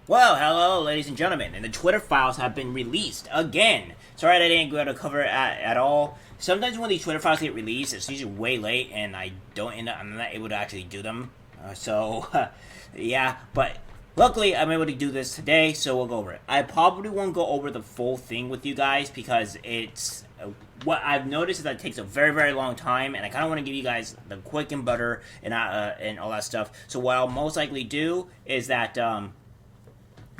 Well, hello, ladies and gentlemen, and the Twitter files have been released again. Sorry I didn't go able to cover it at all. Sometimes when these Twitter files get released, it's usually way late, and I'm not able to actually do them. Yeah, but luckily I'm able to do this today, so we'll go over it. I probably won't go over the full thing with you guys because it's what I've noticed is that it takes a very, very long time, and I kind of want to give you guys the quick and butter and all that stuff. So what I'll most likely do is that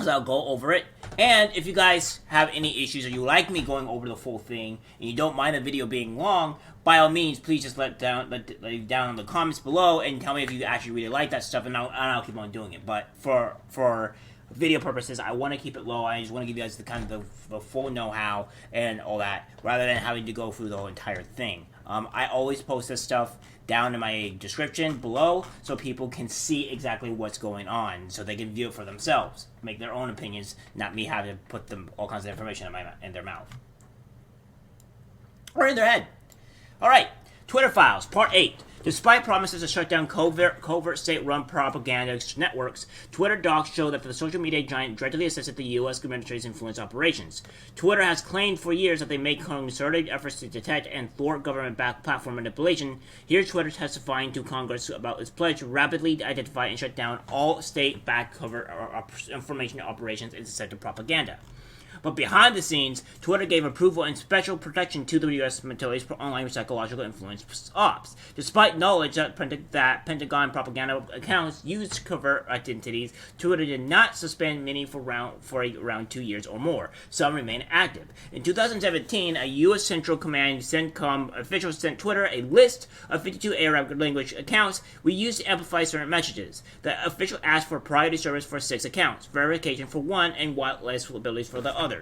so I'll go over it. And if you guys have any issues or you like me going over the full thing and you don't mind the video being long, by all means, please just let down in the comments below and tell me if you actually really like that stuff, and I'll keep on doing it. But for video purposes, I want to keep it low. I just want to give you guys the full know-how and all that, rather than having to go through the whole entire thing. I always post this stuff down in my description below so people can see exactly what's going on, so they can view it for themselves, make their own opinions, not me having to put them all kinds of information in their mouth or in their head. All right, Twitter files, Part 8. Despite promises to shut down covert state-run propaganda networks, Twitter docs show that the social media giant directly assisted the U.S. administration's influence operations. Twitter has claimed for years that they make concerted efforts to detect and thwart government-backed platform manipulation. Here's Twitter testifying to Congress about its pledge to rapidly identify and shut down all state-backed covert information operations and deceptive propaganda. But behind the scenes, Twitter gave approval and special protection to the U.S. military's for online psychological influence ops. Despite knowledge that Pentagon propaganda accounts used covert identities, Twitter did not suspend many for around 2 years or more. Some remain active. In 2017, a U.S. Central Command CENTCOM official sent Twitter a list of 52 Arab language accounts we used to amplify certain messages. The official asked for priority service for 6 accounts, verification for 1, and whitelist abilities for the other.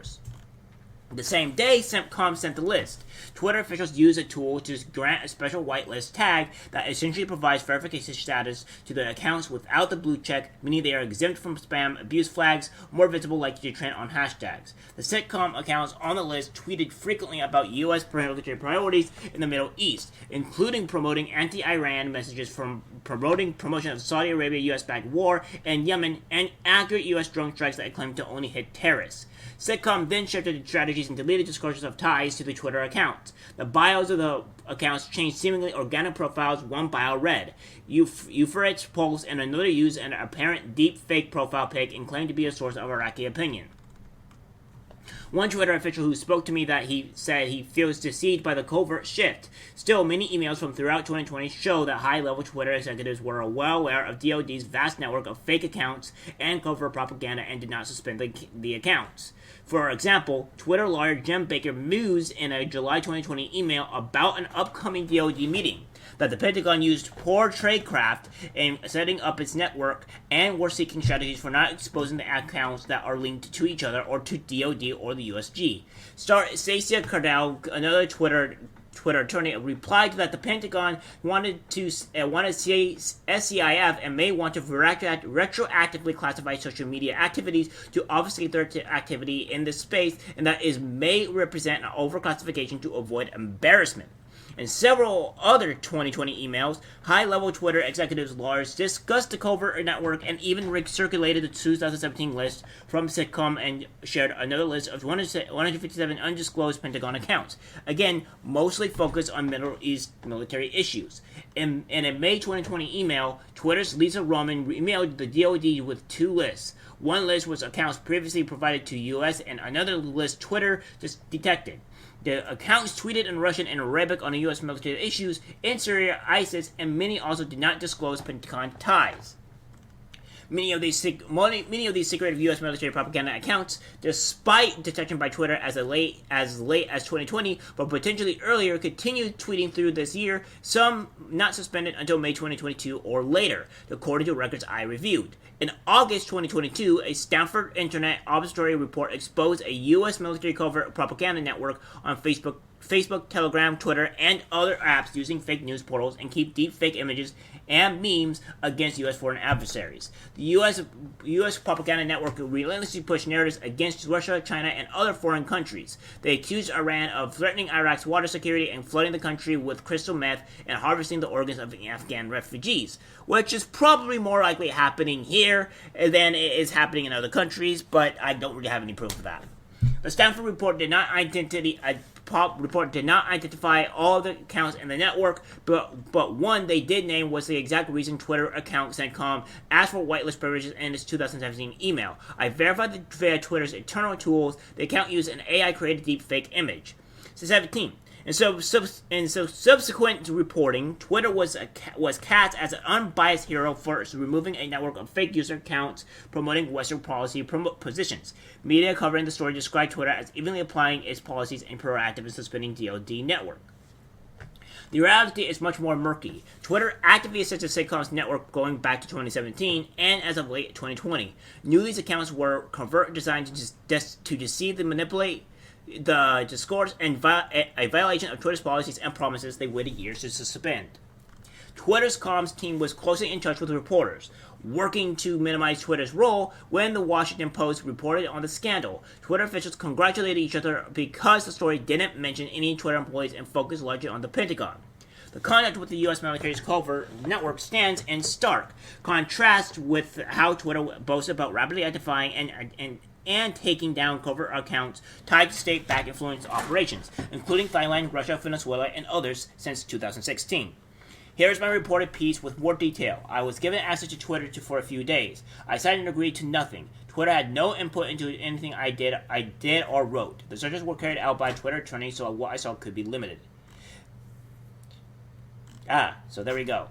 The same day, CENTCOM sent the list. Twitter officials used a tool to grant a special whitelist tag that essentially provides verification status to the accounts without the blue check, meaning they are exempt from spam, abuse flags, more visible, likely to trend on hashtags. The CENTCOM accounts on the list tweeted frequently about U.S. military priorities in the Middle East, including promoting anti-Iran messages, from promotion of Saudi Arabia-U.S.-backed war in Yemen, and accurate U.S. drone strikes that claim to only hit terrorists. CENTCOM then shifted strategies and deleted disclosures of ties to the Twitter accounts. The bios of the accounts changed seemingly organic profiles. One bio read, Euphrates Pulse, and another used an apparent deep fake profile pic and claimed to be a source of Iraqi opinion. One Twitter official who spoke to me that he said he feels deceived by the covert shift. Still, many emails from throughout 2020 show that high-level Twitter executives were well aware of DoD's vast network of fake accounts and covert propaganda and did not suspend the accounts. For example, Twitter lawyer Jim Baker mused in a July 2020 email about an upcoming DoD meeting that the Pentagon used poor tradecraft in setting up its network and were seeking strategies for not exposing the accounts that are linked to each other or to DoD or the USG. Stacia Cardell, another Twitter attorney, replied that the Pentagon wanted SCIF and may want to retroactively classify social media activities to obfuscate their activity in this space, and that may represent an overclassification to avoid embarrassment. In several other 2020 emails, high-level Twitter executives lawyers discussed the covert network and even circulated the 2017 list from CENTCOM and shared another list of 157 undisclosed Pentagon accounts. Again, mostly focused on Middle East military issues. In a May 2020 email, Twitter's Lisa Roman emailed the DoD with 2 lists. One list was accounts previously provided to U.S., and another list Twitter just detected. The accounts tweeted in Russian and Arabic on the U.S. military issues in Syria, ISIS, and many also did not disclose Pentagon ties. Many of these secretive U.S. military propaganda accounts, despite detection by Twitter as late as 2020, but potentially earlier, continued tweeting through this year, some not suspended until May 2022 or later, according to records I reviewed. In August 2022, a Stanford Internet Observatory report exposed a U.S. military covert propaganda network on Facebook, Telegram, Twitter, and other apps using fake news portals and keep deep fake images and memes against U.S. foreign adversaries. The U.S. propaganda network relentlessly pushed narratives against Russia, China, and other foreign countries. They accused Iran of threatening Iraq's water security and flooding the country with crystal meth and harvesting the organs of Afghan refugees, which is probably more likely happening here than it is happening in other countries, but I don't really have any proof of that. The Stanford report did not identify all the accounts in the network, but one they did name was the exact reason Twitter account CENTCOM asked for whitelist privileges in its 2017 email. I verified via Twitter's internal tools the account used an AI-created deepfake image. 17. And so subsequent to reporting, Twitter was cast as an unbiased hero for removing a network of fake user accounts promoting Western policy positions. Media covering the story described Twitter as evenly applying its policies and proactive in suspending DoD network. The reality is much more murky. Twitter actively assisted CENTCOM's network going back to 2017 and as of late 2020. These accounts were covert designed to deceive and manipulate the discourse and a violation of Twitter's policies and promises they waited years to suspend. Twitter's comms team was closely in touch with reporters, working to minimize Twitter's role when the Washington Post reported on the scandal. Twitter officials congratulated each other because the story didn't mention any Twitter employees and focused largely on the Pentagon. The contact with the U.S. military's covert network stands in stark contrast with how Twitter boasts about rapidly identifying and taking down covert accounts tied to state-backed influence operations, including Thailand, Russia, Venezuela, and others since 2016. Here's my reported piece with more detail. I was given access to Twitter for a few days. I signed and agreed to nothing. Twitter had no input into anything I did or wrote. The searches were carried out by Twitter attorneys, so what I saw could be limited. So there we go.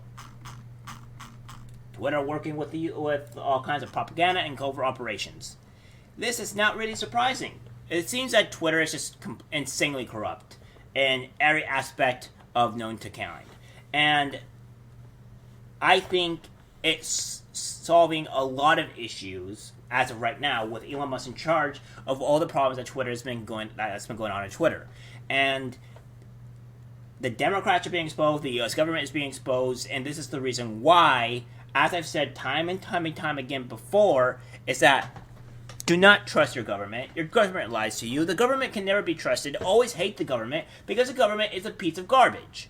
Twitter working with all kinds of propaganda and covert operations. This is not really surprising. It seems that Twitter is just insanely corrupt in every aspect of known to kind. And I think it's solving a lot of issues as of right now with Elon Musk in charge of all the problems that that's been going on at Twitter. And the Democrats are being exposed, the U.S. government is being exposed, and this is the reason why, as I've said time and time again before, is that do not trust your government. Your government lies to you. The government can never be trusted. Always hate the government because the government is a piece of garbage.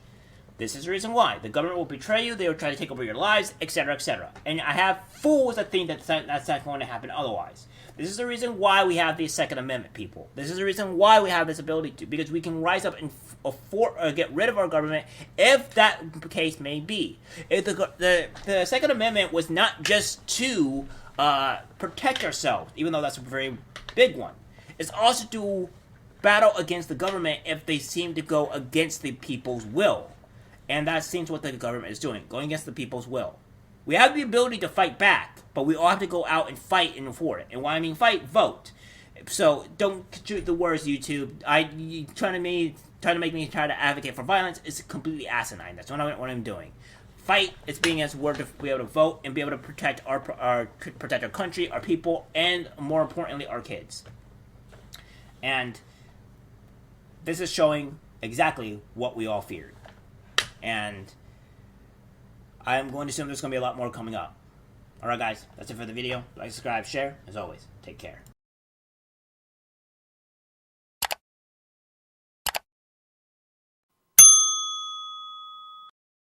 This is the reason why. The government will betray you. They will try to take over your lives, etc., etc. And I have fools that think that's not going to happen otherwise. This is the reason why we have the Second Amendment, people. This is the reason why we have this ability to, because we can rise up and get rid of our government if that case may be. If the Second Amendment was not just to protect ourselves, even though that's a very big one. It's also to battle against the government if they seem to go against the people's will. And that seems what the government is doing, going against the people's will. We have the ability to fight back, but we all have to go out and fight and for it. And when I mean fight, vote. So don't shoot the words, YouTube. Trying to make me try to advocate for violence is completely asinine. That's what I'm doing. Fight is being as word to be able to vote and be able to protect our country, our people, and more importantly, our kids. And this is showing exactly what we all feared. And I'm going to assume there's going to be a lot more coming up. Alright guys, that's it for the video. Like, subscribe, share. As always, take care.